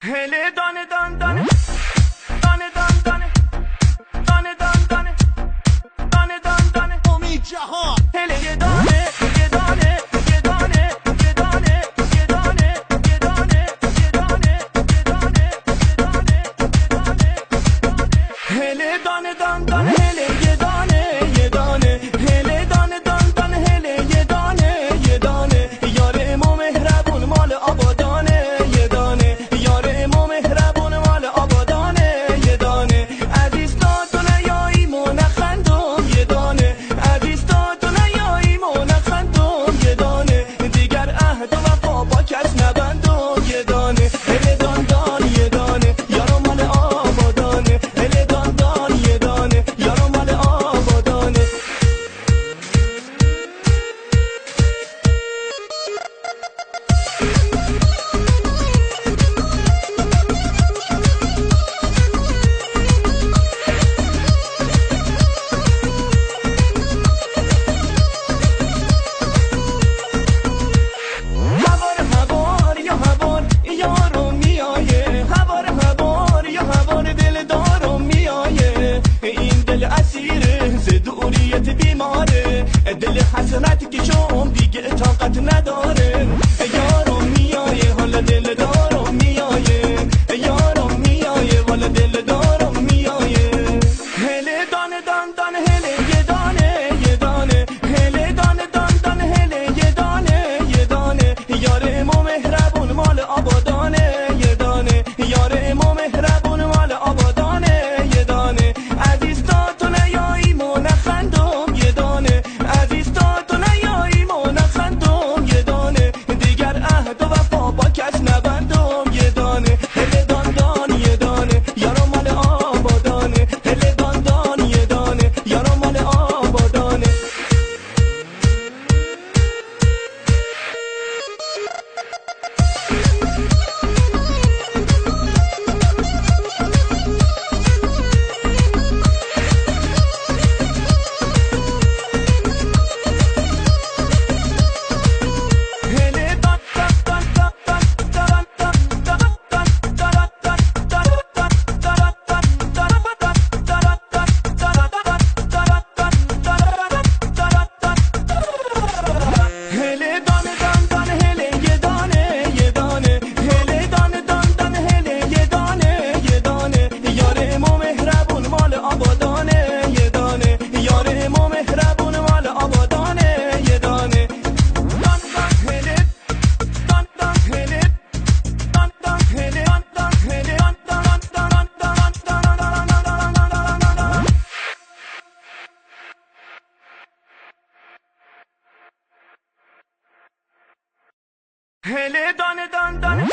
hele dane dan dane dane dan dane dane dan dane dane dan dane امید جهان hele ye dane ye dane ye dane ye dane ye dane ye dane ye dane ye dane hele dane dan dane hele ye dane ye dane hele dane dan dane hele ye dane ye dane yar امام مهربون مال آبادانه یه دانه یار امام مهربون مال آبادانه یه دانه عزیز تا نیایی نخندم یه دانه عزیز تا نیایی نخندم یه دانه دیگر عهد و وفا با کس نبندم یه دانه هله دان دان یه دانه یارو مال آبادانه هله دان دان یه دانه یارو مال آبادانه دل حسرت که شم دیگه طاقت نداره یارو میایه حالا دل دارم میایه یارو میایه حالا دل دارم میایه هله دانه دان دانه هله یه دانه یه دانه هله دانه دان دانه هله یه دانه یه دانه یار امام مهربون مال آبادانه یه دانه یار امام مهربون مال آبادانه یه دانه عزیز تا نیایی نخندم یه دانه عزیز تا نیایی نخندم یه دانه دیگر عهد و وفا با کس نبندم یه دانه هله دان دان یه دانه یارو مال آبادانه هله دان دان یه دانه یارو مال آبادانه hele dane dan dane